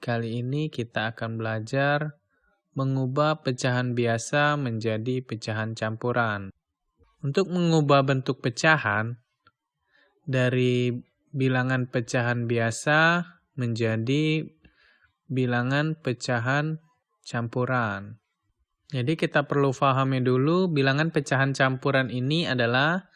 Kali ini kita akan belajar mengubah pecahan biasa menjadi pecahan campuran. Untuk mengubah bentuk pecahan dari bilangan pecahan biasa menjadi bilangan pecahan campuran. Jadi kita perlu pahami dulu bilangan pecahan campuran ini adalah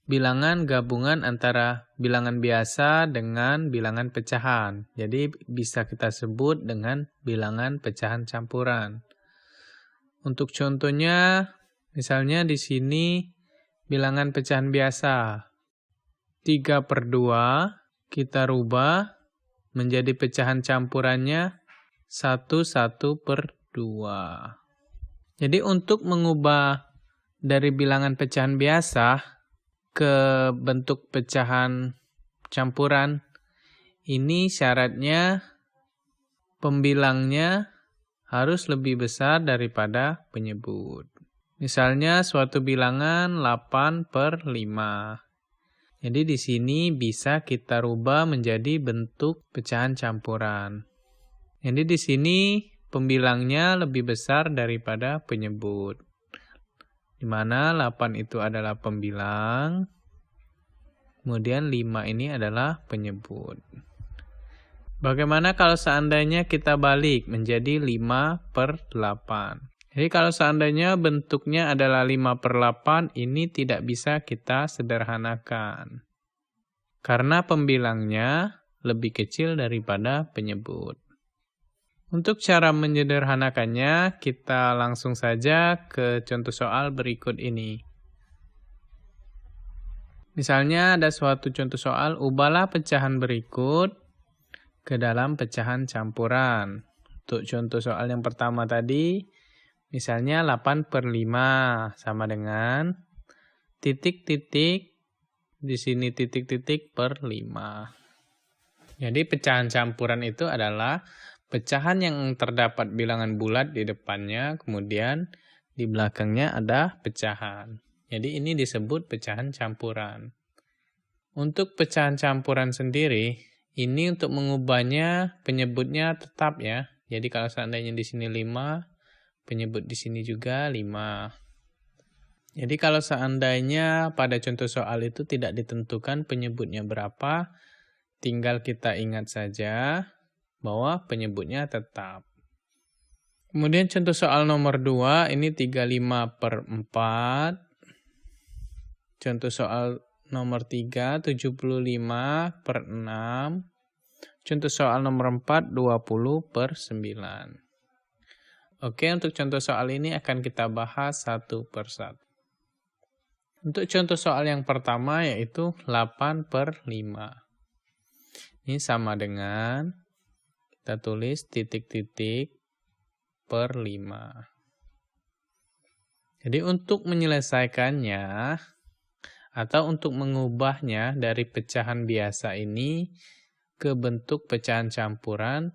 bilangan gabungan antara bilangan biasa dengan bilangan pecahan. Jadi bisa kita sebut dengan bilangan pecahan campuran. Untuk contohnya, misalnya di sini bilangan pecahan biasa. 3/2 kita rubah menjadi pecahan campurannya 1/2. Jadi untuk mengubah dari bilangan pecahan biasa ke bentuk pecahan campuran, ini syaratnya pembilangnya harus lebih besar daripada penyebut. Misalnya suatu bilangan 8/5. Jadi di sini bisa kita rubah menjadi bentuk pecahan campuran. Jadi di sini pembilangnya lebih besar daripada penyebut. Di mana 8 itu adalah pembilang, kemudian 5 ini adalah penyebut. Bagaimana kalau seandainya kita balik menjadi 5/8? Jadi kalau seandainya bentuknya adalah 5/8, ini tidak bisa kita sederhanakan. Karena pembilangnya lebih kecil daripada penyebut. Untuk cara menyederhanakannya, kita langsung saja ke contoh soal berikut ini. Misalnya ada suatu contoh soal, ubahlah pecahan berikut ke dalam pecahan campuran. Untuk contoh soal yang pertama tadi, misalnya 8/5 sama dengan titik-titik, di sini titik-titik per 5. Jadi pecahan campuran itu adalah pecahan yang terdapat bilangan bulat di depannya, kemudian di belakangnya ada pecahan. Jadi ini disebut pecahan campuran. Untuk pecahan campuran sendiri, ini untuk mengubahnya penyebutnya tetap ya. Jadi kalau seandainya di sini 5, penyebut di sini juga 5. Jadi kalau seandainya pada contoh soal itu tidak ditentukan penyebutnya berapa, tinggal kita ingat saja bahwa penyebutnya tetap. Kemudian contoh soal nomor 2, ini 35/4. Contoh soal nomor 3, 75/6. Contoh soal nomor 4, 20/9. Oke, untuk contoh soal ini akan kita bahas satu persatu. Untuk contoh soal yang pertama yaitu 8/5. Ini sama dengan kita tulis titik-titik per 5. Jadi untuk menyelesaikannya atau untuk mengubahnya dari pecahan biasa ini ke bentuk pecahan campuran,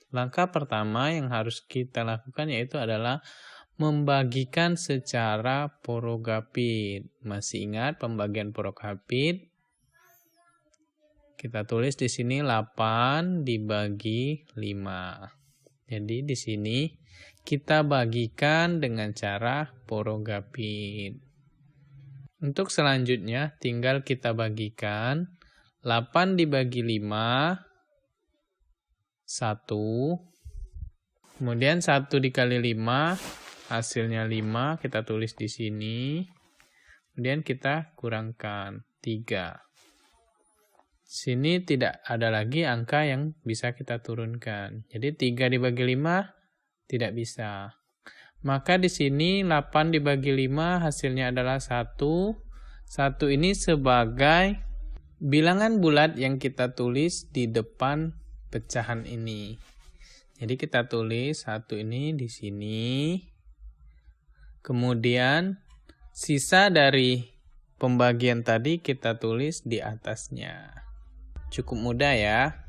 langkah pertama yang harus kita lakukan yaitu adalah membagikan secara porogapit. Masih ingat pembagian porogapit? Kita tulis di sini 8 dibagi 5. Jadi di sini kita bagikan dengan cara porogapit. Untuk selanjutnya tinggal kita bagikan 8 dibagi 5, 1. Kemudian 1 dikali 5, hasilnya 5, kita tulis di sini. Kemudian kita kurangkan 3. Sini tidak ada lagi angka yang bisa kita turunkan. Jadi 3 dibagi 5 tidak bisa. Maka di sini 8 dibagi 5 hasilnya adalah 1. 1 ini sebagai bilangan bulat yang kita tulis di depan pecahan ini. Jadi kita tulis 1 ini di sini. Kemudian sisa dari pembagian tadi kita tulis di atasnya. Cukup mudah ya.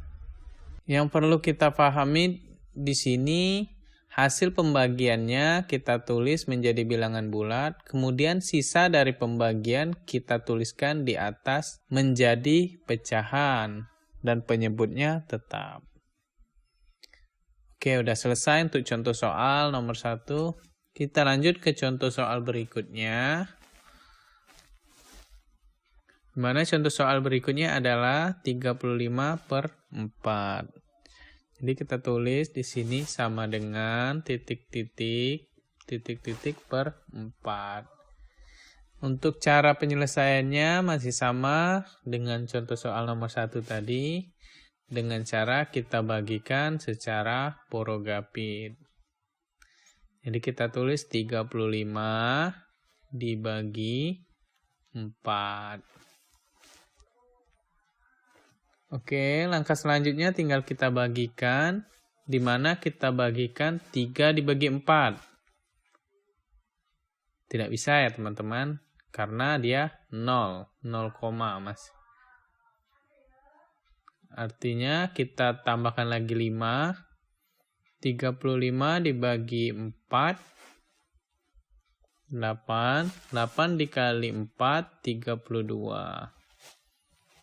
Yang perlu kita pahami di sini hasil pembagiannya kita tulis menjadi bilangan bulat, kemudian sisa dari pembagian kita tuliskan di atas menjadi pecahan dan penyebutnya tetap. Oke, udah selesai untuk contoh soal nomor 1. Kita lanjut ke contoh soal berikutnya. Dimana contoh soal berikutnya adalah 35/4. Jadi kita tulis di sini sama dengan titik-titik per 4. Untuk cara penyelesaiannya masih sama dengan contoh soal nomor 1 tadi. Dengan cara kita bagikan secara porogapit. Jadi kita tulis 35 dibagi 4. Oke, langkah selanjutnya tinggal kita bagikan. Di mana kita bagikan 3 dibagi 4. Tidak bisa ya teman-teman. Karena dia 0 mas. Artinya kita tambahkan lagi 5. 35 dibagi 4. 8 dikali 4, 32.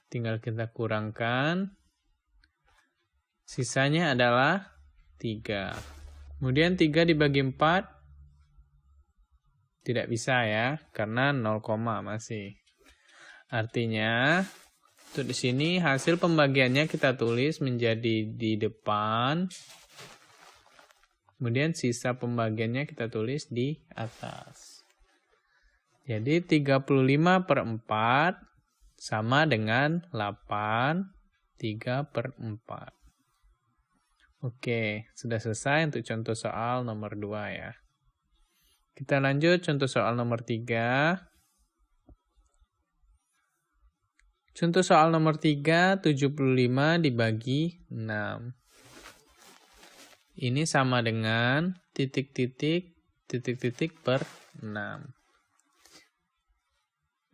Tinggal kita kurangkan. Sisanya adalah 3. Kemudian 3 dibagi 4. Tidak bisa ya, karena 0, masih. Artinya, untuk di sini hasil pembagiannya kita tulis menjadi di depan. Kemudian sisa pembagiannya kita tulis di atas. Jadi 35/4 sama dengan 8, 3/4. Oke, sudah selesai untuk contoh soal nomor 2 ya. Kita lanjut contoh soal nomor 3. Contoh soal nomor 3, 75 dibagi 6. Ini sama dengan titik-titik per 6.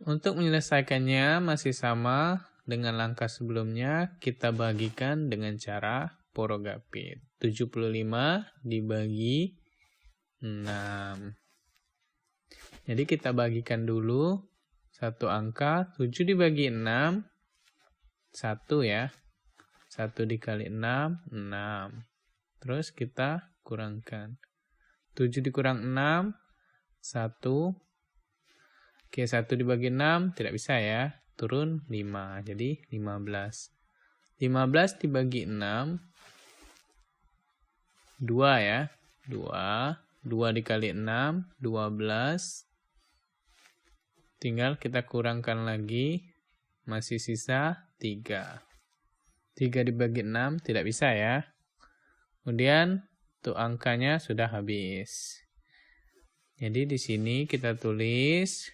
Untuk menyelesaikannya masih sama dengan langkah sebelumnya, kita bagikan dengan cara porogapit. 75 dibagi 6. Jadi kita bagikan dulu satu angka, 7 dibagi 6, 1 ya. 1 dikali 6, 6. Terus kita kurangkan. 7 dikurang 6, 1. Oke, 1 dibagi 6, tidak bisa ya. Turun 5, jadi 15. 15 dibagi 6, 2 ya. 2 dikali 6, 12. Tinggal kita kurangkan lagi, masih sisa 3. 3 dibagi 6, tidak bisa ya. Kemudian, untuk angkanya sudah habis. Jadi di sini kita tulis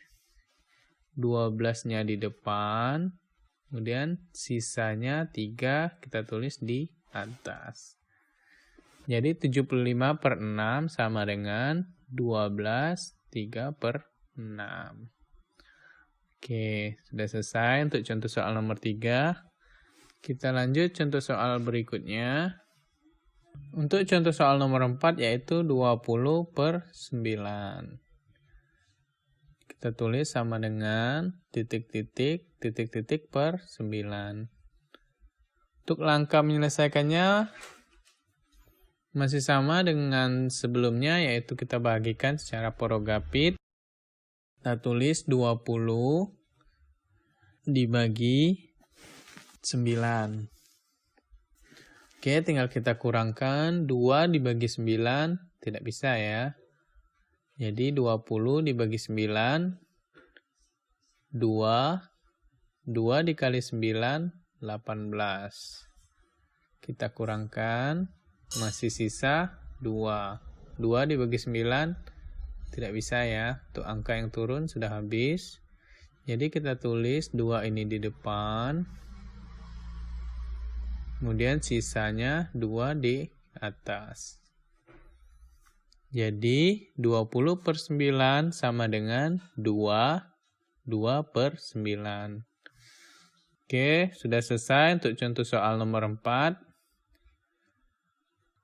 12-nya di depan, kemudian sisanya 3 kita tulis di atas. Jadi 75/6 sama dengan 12, 3/6. Oke, sudah selesai untuk contoh soal nomor 3. Kita lanjut contoh soal berikutnya. Untuk contoh soal nomor 4 yaitu 20/9. Kita tulis sama dengan titik-titik per 9. Untuk langkah menyelesaikannya masih sama dengan sebelumnya, yaitu kita bagikan secara porogapit. Kita tulis 20 dibagi 9. Oke, tinggal kita kurangkan. 2 dibagi 9, tidak bisa ya. Jadi 20 dibagi 9, 2 dikali 9, 18. Kita kurangkan, masih sisa 2. 2 dibagi 9, tidak bisa ya. Untuk angka yang turun sudah habis. Jadi kita tulis 2 ini di depan. Kemudian sisanya 2 di atas. Jadi 20/9 sama dengan 2/9. Oke, sudah selesai untuk contoh soal nomor 4.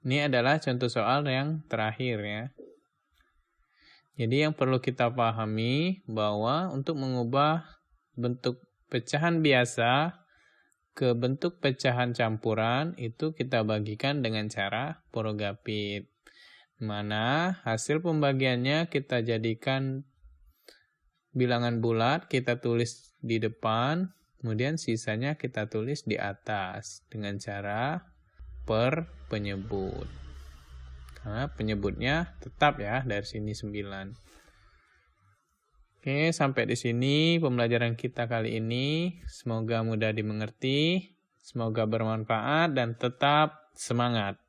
Ini adalah contoh soal yang terakhir ya. Jadi yang perlu kita pahami bahwa untuk mengubah bentuk pecahan biasa ke bentuk pecahan campuran itu kita bagikan dengan cara porogapit. Mana hasil pembagiannya kita jadikan bilangan bulat, kita tulis di depan, kemudian sisanya kita tulis di atas dengan cara per penyebut. Karena penyebutnya tetap ya, dari sini 9. Oke, sampai di sini pembelajaran kita kali ini. Semoga mudah dimengerti, semoga bermanfaat dan tetap semangat.